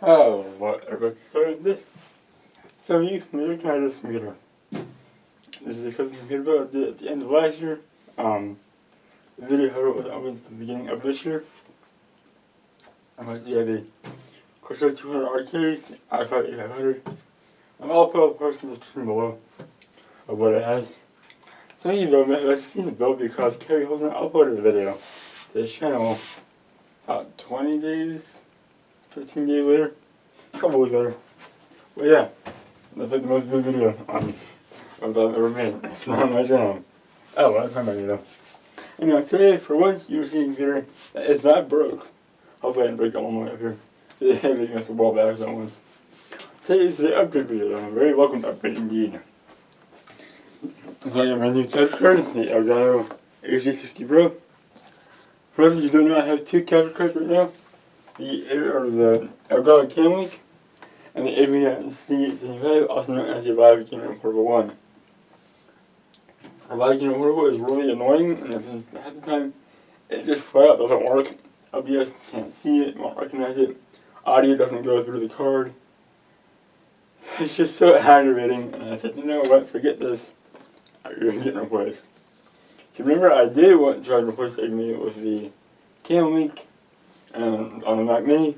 Oh, what? Everybody's starting this. So you may recognize this computer. This is a custom computer built at the end of last year. The video I wrote was up at the beginning of this year. We have a Corsair 200 case, i5-8500. I'll put a post in the description below of what it has. Some of you know may have actually seen the build because Carrie Holden uploaded a video to his channel about 20 days, 15 days later, a couple weeks later. But yeah, that's like the most viewed video I've ever made. It's not on my channel. Oh, well, that's not my video. Anyway, today, for once, you're seeing a computer that is not broke. Hopefully I didn't break it all the way up here. It had against the wall back that once. Today is the upgrade video. I'm very welcome to upgrade indeed. So I got my new capture card, the Elgato HD60 Pro. For those of you who don't know, I have two capture cards right now. The Elgato Cam Link and the AMD E1-1200 also known as the Live Gaming Portable 1. The Live Gaming Portable is really annoying, and since half the time it just flat out doesn't work. OBS can't see it, won't recognize it. Audio doesn't go through the card. It's just so aggravating, and I said, you know what, forget this. You're getting replaced. If you remember, I did want to try to replace AMD with the Cam Link on the Mac Mini.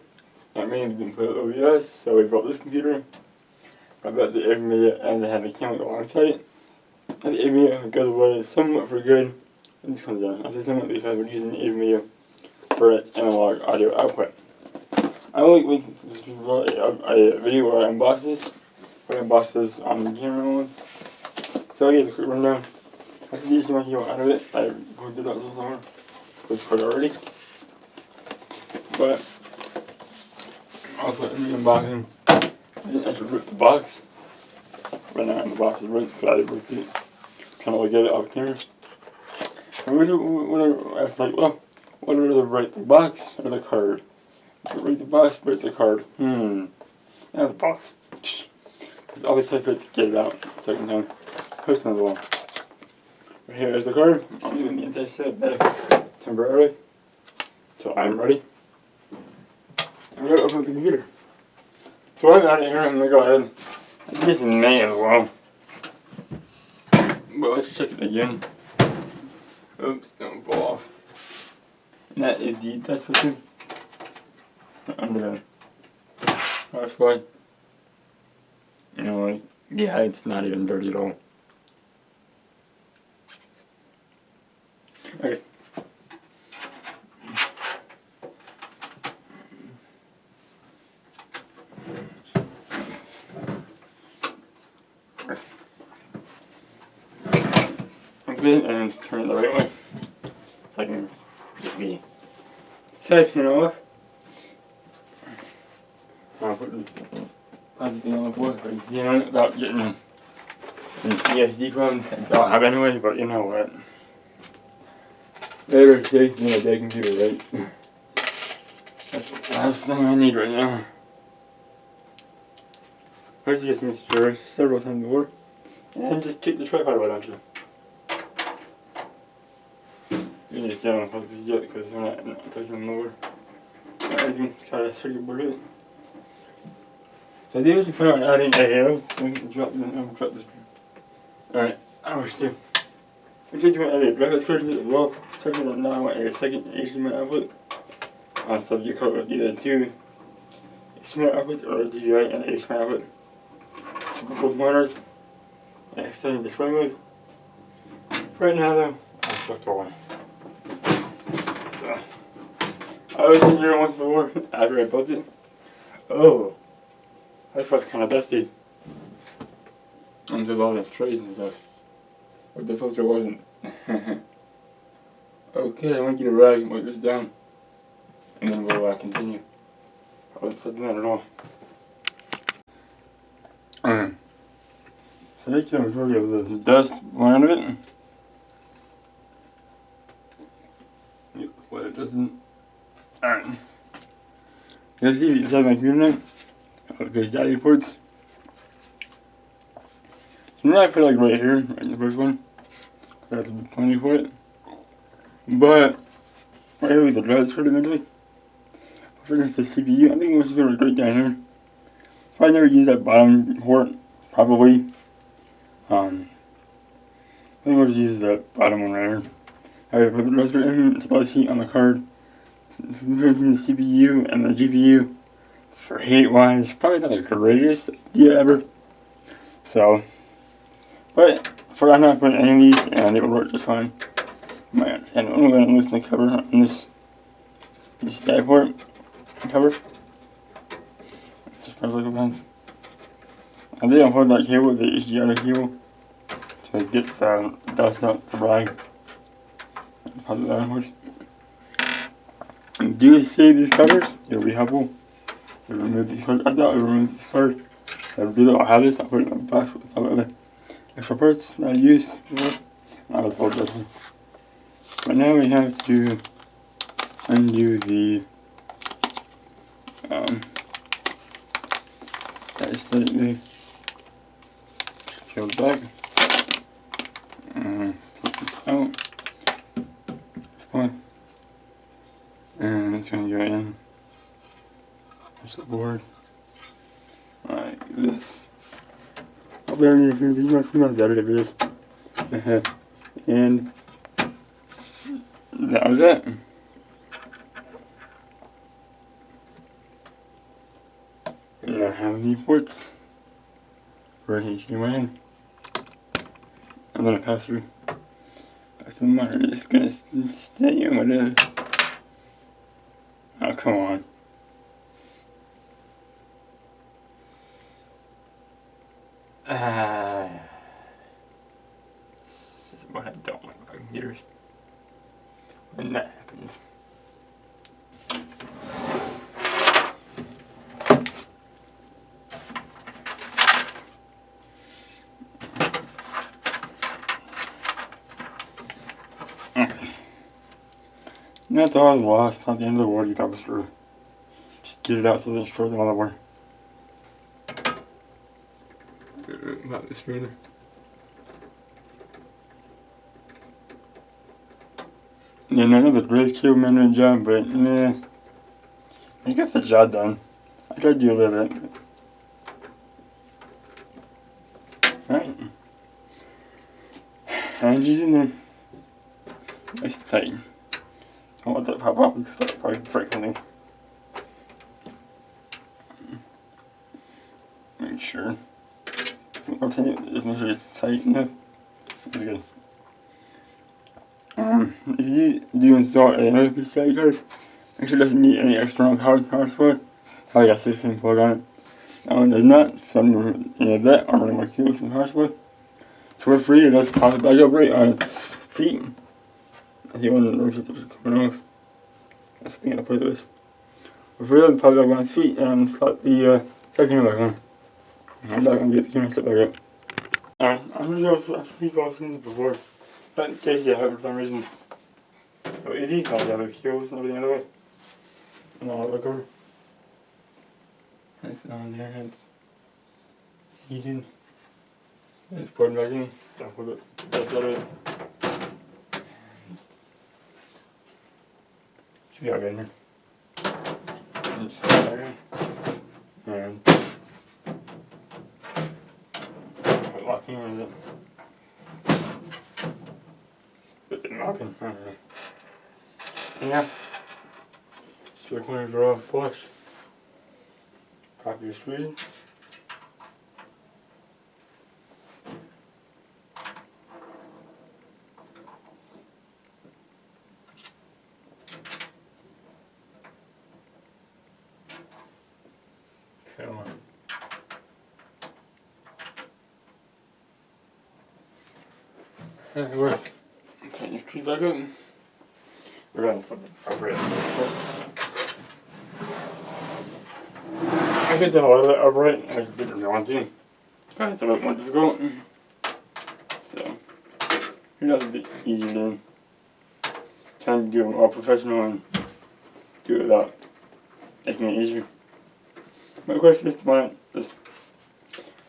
Mac Mini didn't put OBS, so we built this computer. I got the AMD and I had the Cam Link alongside it. And the AMD goes away somewhat for good. And this comes down. I say somewhat because we're using the AMD for its analog audio output. I will make a video where I unbox this. Where I unbox this on the camera ones. So I'll give a quick rundown. I can use my heel out of it. I worked it out somewhere. It's quite already. But also in the unboxing, I didn't actually rip the box. Right now the box is ripped because I ripped it. Kind of look at it off camera. And I was like, well, what are the break the box or the card? Break the box, break the card. And the box. It's always tough to get it out the second time. Here's another one. Right here is the card. I'm doing the anti-set back temporarily. So I'm ready. I'm going to open up the computer. So while I'm out of here, I'm going to go ahead and this may as well. But let's check it again. Oops, don't fall off. And that is the test system under the power supply. You know, like, yeah, it's not even dirty at all. Okay. Okay, and turn it the right way so I can get the side panel off. I'll put this plastic thing on the floor so I can see on it without getting any ESD problems. I don't have anyway, but you know what. Better safe than a dead computer, right? That's the last thing I need right now. First you get things stirred several times before, and just kick the tripod right onto it. You need to stay on the puzzles yet because we're not touching them over. I think try to circuit board it. So I did actually plan on adding a halo. We can drop this. Alright, hours too. I'm going to add a graphics card as well. Second, now I want a second HDMI output. So you cover with either two HDMI outputs or a GBI and an HDMI output. So both monitors and extended display mode. Right now though, I'm stuck to one. So I was in here once before after I built it. Oh, that was kind of dusty. And there's all the trays and stuff. But the filter wasn't. Okay, I want you to rag and wipe this down. And then we'll continue. I wasn't putting that at all. So that's the majority of the dust out of it. Yep, that's what it doesn't. Alright. You can see inside my computer now. There's audio ports. So now I put it like right here, right in the first one. That's plenty for it. But right here with the drive card eventually. For instance, the CPU, I think it was really great down here. Probably never use that bottom port, probably. I think we'll just use the bottom one right here. Alright, for the rest of it, it's less heat on the card. Between the CPU and the GPU, for heat wise, probably not the greatest idea ever. So, but for I'm not putting any of these, and it will work just fine. My understanding. I'm going to loosen the cover on this sky port cover. Just press like a pen. I did unplug that cable, the HDMI cable, to get the dust out the rag. Pop it downwards. And do save these covers, it will be helpful. We remove these cards. I thought I removed this card. I really don't have this, I'll put it in the box with all the other extra parts that I used. I'll apologize. But now we have to undo the aesthetically peel back and take this out. Fine. And it's gonna go in. There's the board. Like this. I'll be able to be much better than this. And that was it. And I have the ports for HDMI and then a pass through. Back to the monitor. It's gonna stay in with it. Oh, come on. This is what I don't like about computers. When that happens. Okay. That's all I was lost. Not the end of the world, you got us through. Just get it out so they destroy the motherboard. Not this further. Yeah, no, the greatest cable management job, but nah. I got the job done. I tried to do a little bit. Alright. And she's in there. Nice and tight. I don't want that to pop up because that'll probably break something. Make sure. I'm saying, just make sure it's tight enough. That's good. If you do install another PCI card, make sure it doesn't need any external power supply. I got a 6-pin plug on it. That one does not, so I'm going to that. I'm running my cable from power supply. So we're free, it does pop it back up right on its feet. I see one of the roses that was coming off. That's being up with this. We're free to pop it up on its feet and slot the second back on. I'm not going to get the camera set back up. Alright, I'm going to go for these options before. But in case you have for some reason no easy, I'll have the cables and everything out of the way. And I'll look over. It's on there, it's heated. It's poured back in. I'll put it that's out of it. Should be okay in here. And just put it back in. And put it locking in with it. But didn't lock in, I don't know. And yeah. So I'm going to draw a flush. Pop your squeeze. Come on. Anyway, tighten your screws back up. We're going to put it over it. I can tell a lot of that upright. I didn't really want to. But it's a bit more difficult. So, it does a bit easier than trying to do it all professional and do it without making it easier. But of course, just just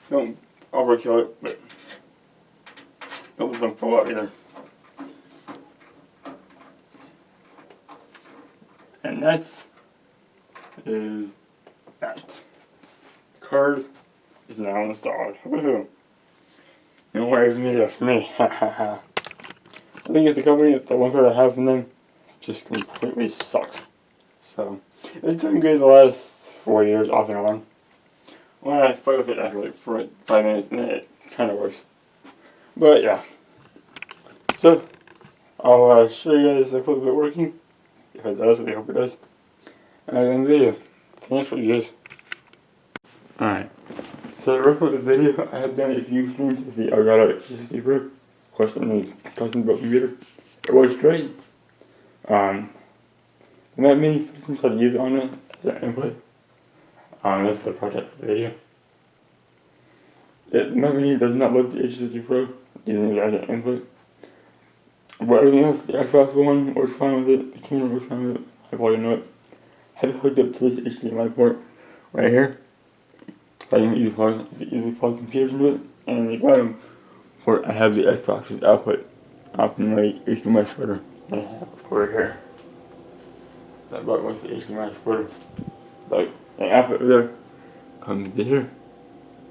don't overkill it, but don't pull out either. And that's is that card is now installed. Woohoo! And where is media for me? I think it's a company that the one card I have from them just completely sucks. So it's done good the last 4 years off and on. When I fight with it after like 5 minutes and then it kind of works. But yeah. So I'll show you guys the clip of it working. If it does, I hope it does. And I'll end the video. Thanks for you guys. Alright. So to wrap up the video, I have done a few streams with the Elgato HD60 Pro. Of course, I'm the custom built computer. It works great. The Mac Mini seems how to use it on it as an input. This is the project for the video. The Mac Mini does not load the HD60 Pro using it as an input. But everything else, the Xbox One works fine with it, the camera works fine with it, I probably know it. I have it hooked up to this HDMI port right here. I can easily plug computers into it, and the bottom port I have the Xbox's output from the HDMI splitter that I have over here. That button was the HDMI splitter. Like, the output there comes to here.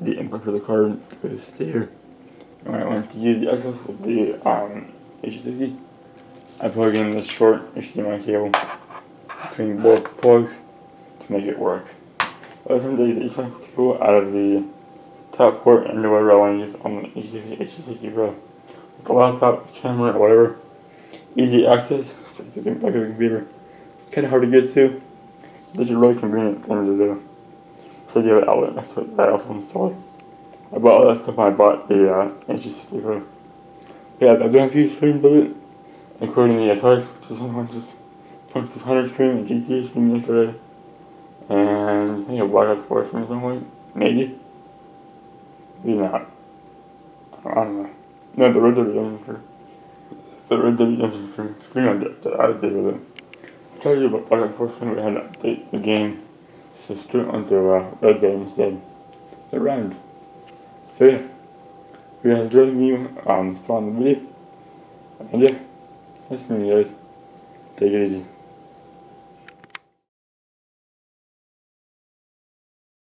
The input for the card goes to here. And when I want to use the Xbox with the HD60, I plug in this short HDMI cable between both plugs to make it work. I can take the HDMI cable out of the top port and do whatever I want to use on the HD60 Pro. With the laptop, camera, or whatever, easy access, just the back of the computer. It's kind of hard to get to. It's a really convenient thing to do. So you have an outlet next to it that I also installed. I bought all that stuff when I bought the HD60 Pro. Yeah, I've done a few streams with it, including the Atari 2600 stream, the GTA stream yesterday, and I think a Black Ops 4 stream at some point. Maybe. Maybe not. I don't know. No, the Red Dead Redemption stream. The Red Dead Redemption stream that I did with it. I tried to do a Black Ops 4 stream, but I had to update the game, so stream onto Red Dead instead. It rhymed. So yeah. If you guys enjoyed me still on the video, and yeah, nice meeting you guys. Take it easy.